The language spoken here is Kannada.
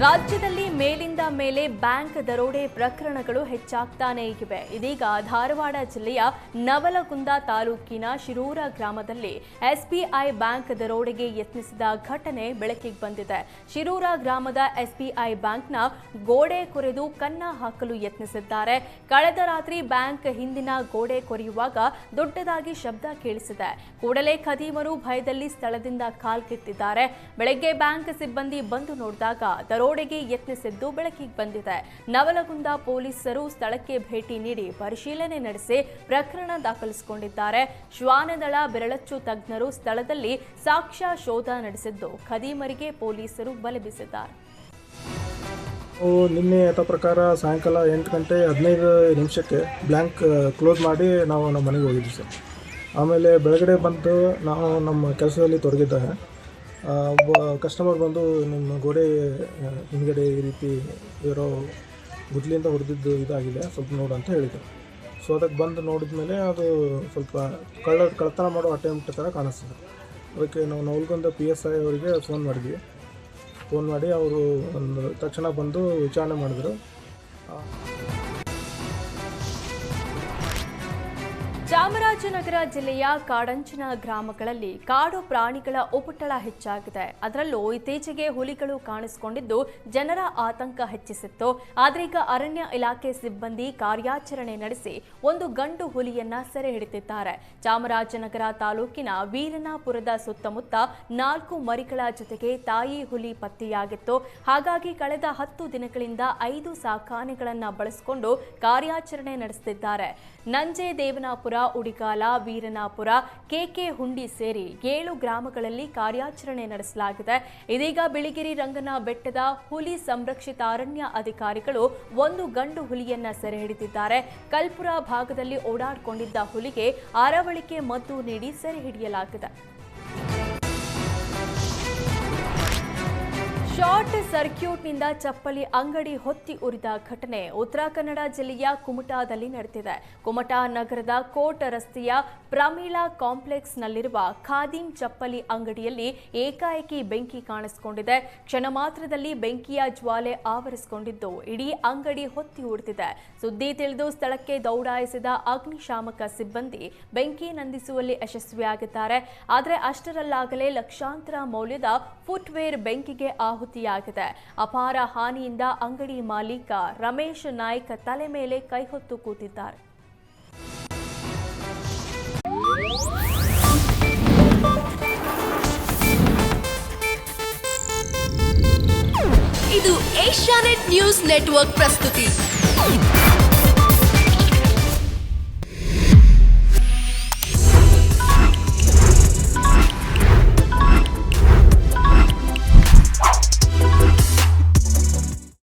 ರಾಜ್ಯದಲ್ಲಿ ಮೇಲಿಂದ ಮೇಲೆ ಬ್ಯಾಂಕ್ ದರೋಡೆ ಪ್ರಕರಣಗಳು ಹೆಚ್ಚಾಗ್ತಾನೇ ಇವೆ. ಇದೀಗ ಧಾರವಾಡ ಜಿಲ್ಲೆಯ ನವಲಗುಂದ ತಾಲೂಕಿನ ಶಿರೂರ ಗ್ರಾಮದಲ್ಲಿ ಎಸ್ಬಿಐ ಬ್ಯಾಂಕ್ ದರೋಡೆಗೆ ಯತ್ನಿಸಿದ ಘಟನೆ ಬೆಳಕಿಗೆ ಬಂದಿದೆ. ಶಿರೂರ ಗ್ರಾಮದ ಎಸ್ಬಿಐ ಬ್ಯಾಂಕ್ನ ಗೋಡೆ ಕೊರೆದು ಕನ್ನ ಹಾಕಲು ಯತ್ನಿಸಿದ್ದಾರೆ. ಕಳೆದ ರಾತ್ರಿ ಬ್ಯಾಂಕ್ ಹಿಂದಿನ ಗೋಡೆ ಕೊರೆಯುವಾಗ ದೊಡ್ಡದಾಗಿ ಶಬ್ದ ಕೇಳಿಸಿದೆ. ಕೂಡಲೇ ಖದೀಮರು ಭಯದಲ್ಲಿ ಸ್ಥಳದಿಂದ ಕಾಲ್ಕಿತ್ತಿದ್ದಾರೆ. ಬೆಳಗ್ಗೆ ಬ್ಯಾಂಕ್ ಸಿಬ್ಬಂದಿ ಬಂದು ನೋಡಿದಾಗ ದರೋಡೆಗೆ ಯತ್ನಿಸಿದ್ದು ಬೆಳಕಿಗೆ ಬಂದಿದೆ. ನವಲಗುಂದ ಪೊಲೀಸರು ಸ್ಥಳಕ್ಕೆ ಭೇಟಿ ನೀಡಿ ಪರಿಶೀಲನೆ ನಡೆಸಿ ಪ್ರಕರಣ ದಾಖಲಿಸಿಕೊಂಡಿದ್ದಾರೆ. ಶ್ವಾನದಳ ಬೆರಳಚ್ಚು ತಜ್ಞರು ಸ್ಥಳದಲ್ಲಿ ಸಾಕ್ಷ್ಯ ಶೋಧ ನಡೆಸಿದ್ದು ಖದೀಮರಿಗೆ ಪೊಲೀಸರು ಬಲೆ ಬೀಸಿದ್ದಾರೆ. ನಿನ್ನೆ ಯಥ ಪ್ರಕಾರ ಸಾಯಂಕಾಲ 8:15 ಬ್ಯಾಂಕ್ ಕ್ಲೋಸ್ ಮಾಡಿ ನಾವು ನಮ್ಮ ಮನೆಗೆ ಹೋಗಿದ್ವಿ ಸರ್. ಆಮೇಲೆ ಬೆಳಗಡೆ ಬಂದು ನಾವು ನಮ್ಮ ಕೆಲಸದಲ್ಲಿ ತೊಡಗಿದ್ದಾಗ ಒಬ್ಬ ಕಸ್ಟಮರ್ ಬಂದು ನಿಮ್ಮ ಗೋಡೆ ಹಿಂದ್ಗಡೆ ಈ ರೀತಿ ಇರೋ ಗುದ್ಲಿಂದ ಹೊಡೆದಿದ್ದು ಇದಾಗಿದೆ, ಸ್ವಲ್ಪ ನೋಡು ಅಂತ ಹೇಳಿದರು. ಸೊ ಅದಕ್ಕೆ ಬಂದು ನೋಡಿದ ಮೇಲೆ ಅದು ಸ್ವಲ್ಪ ಕಳ್ಳತನ ಮಾಡೋ ಅಟೆಂಪ್ಟ್ ಥರ ಕಾಣಿಸ್ತದೆ. ಅದಕ್ಕೆ ನಾವು ನವಲಗುಂದ PSI ಅವರಿಗೆ ಫೋನ್ ಮಾಡಿ ಅವರು ಒಂದು ತಕ್ಷಣ ಬಂದು ವಿಚಾರಣೆ ಮಾಡಿದರು. ಚಾಮರಾಜನಗರ ಜಿಲ್ಲೆಯ ಕಾಡಂಚಿನ ಗ್ರಾಮಗಳಲ್ಲಿ ಕಾಡು ಪ್ರಾಣಿಗಳ ಉಪಟಳ ಹೆಚ್ಚಾಗಿದೆ. ಅದರಲ್ಲೂ ಇತ್ತೀಚೆಗೆ ಹುಲಿಗಳು ಕಾಣಿಸಿಕೊಂಡಿದ್ದು ಜನರ ಆತಂಕ ಹೆಚ್ಚಿಸಿತ್ತು. ಆದ್ರೀಗ ಅರಣ್ಯ ಇಲಾಖೆ ಸಿಬ್ಬಂದಿ ಕಾರ್ಯಾಚರಣೆ ನಡೆಸಿ ಒಂದು ಗಂಡು ಹುಲಿಯನ್ನ ಸೆರೆ ಹಿಡಿದಿದ್ದಾರೆ. ಚಾಮರಾಜನಗರ ತಾಲೂಕಿನ ವೀರನಾಪುರದ ಸುತ್ತಮುತ್ತ 4 ಮರಿಗಳ ಜೊತೆಗೆ ತಾಯಿ ಹುಲಿ ಪತ್ತೆಯಾಗಿತ್ತು. ಹಾಗಾಗಿ ಕಳೆದ 10 ದಿನಗಳಿಂದ 5 ಸಾಕಾನೆಗಳನ್ನು ಬಳಸಿಕೊಂಡು ಕಾರ್ಯಾಚರಣೆ ನಡೆಸುತ್ತಿದ್ದಾರೆ. ನಂಜೆ ದೇವನಾಪುರ, ಉಡಿಗಾಲ, ವೀರನಾಪುರ, ಕೆಕೆ ಹುಂಡಿ ಸೇರಿ 7 ಗ್ರಾಮಗಳಲ್ಲಿ ಕಾರ್ಯಾಚರಣೆ ನಡೆಸಲಾಗಿದೆ. ಇದೀಗ ಬಿಳಿಗಿರಿ ರಂಗನ ಬೆಟ್ಟದ ಹುಲಿ ಸಂರಕ್ಷಿತ ಅರಣ್ಯ ಅಧಿಕಾರಿಗಳು ಒಂದು ಗಂಡು ಹುಲಿಯನ್ನ ಸೆರೆ ಹಿಡಿದಿದ್ದಾರೆ. ಕಲ್ಪುರ ಭಾಗದಲ್ಲಿ ಓಡಾಡಿಕೊಂಡಿದ್ದ ಹುಲಿಗೆ ಅರವಳಿಕೆ ಮದ್ದು ನೀಡಿ ಸೆರೆ ಹಿಡಿಯಲಾಗಿದೆ. ಶಾರ್ಟ್ ಸರ್ಕ್ಯೂಟ್ನಿಂದ ಚಪ್ಪಲಿ ಅಂಗಡಿ ಹೊತ್ತಿ ಉರಿದ ಘಟನೆ ಉತ್ತರ ಕನ್ನಡ ಜಿಲ್ಲೆಯ ಕುಮಟಾದಲ್ಲಿ ನಡೆದಿದೆ. ಕುಮಟಾ ನಗರದ ಕೋಟ್ ರಸ್ತೆಯ ಪ್ರಮೀಳಾ ಕಾಂಪ್ಲೆಕ್ಸ್ನಲ್ಲಿರುವ ಖಾದಿಂ ಚಪ್ಪಲಿ ಅಂಗಡಿಯಲ್ಲಿ ಏಕಾಏಕಿ ಬೆಂಕಿ ಕಾಣಿಸಿಕೊಂಡಿದೆ. ಕ್ಷಣ ಮಾತ್ರದಲ್ಲಿ ಬೆಂಕಿಯ ಜ್ವಾಲೆ ಆವರಿಸಿಕೊಂಡಿದ್ದು ಇಡೀ ಅಂಗಡಿ ಹೊತ್ತಿ ಉರಿದಿದೆ. ಸುದ್ದಿ ತಿಳಿದು ಸ್ಥಳಕ್ಕೆ ದೌಡಾಯಿಸಿದ ಅಗ್ನಿಶಾಮಕ ಸಿಬ್ಬಂದಿ ಬೆಂಕಿ ನಂದಿಸುವಲ್ಲಿ ಯಶಸ್ವಿಯಾಗಿದ್ದಾರೆ. ಆದರೆ ಅಷ್ಟರಲ್ಲಾಗಲೇ ಲಕ್ಷಾಂತರ ಮೌಲ್ಯದ ಫುಟ್ವೇರ್ ಬೆಂಕಿಗೆ ಆಹುತಿಯಾಗಿದೆ. ಅಪಾರ ಹಾನಿಯಿಂದ ಅಂಗಡಿ ಮಾಲೀಕ ರಮೇಶ್ ನಾಯ್ಕ್ ತಲೆ ಮೇಲೆ ಕೈ ಹೊತ್ತು ಕೂತಿದ್ದಾರೆ. ಇದು ಏಷ್ಯಾನೆಟ್ ನ್ಯೂಸ್ ನೆಟ್ವರ್ಕ್ ಪ್ರಸ್ತುತಿ.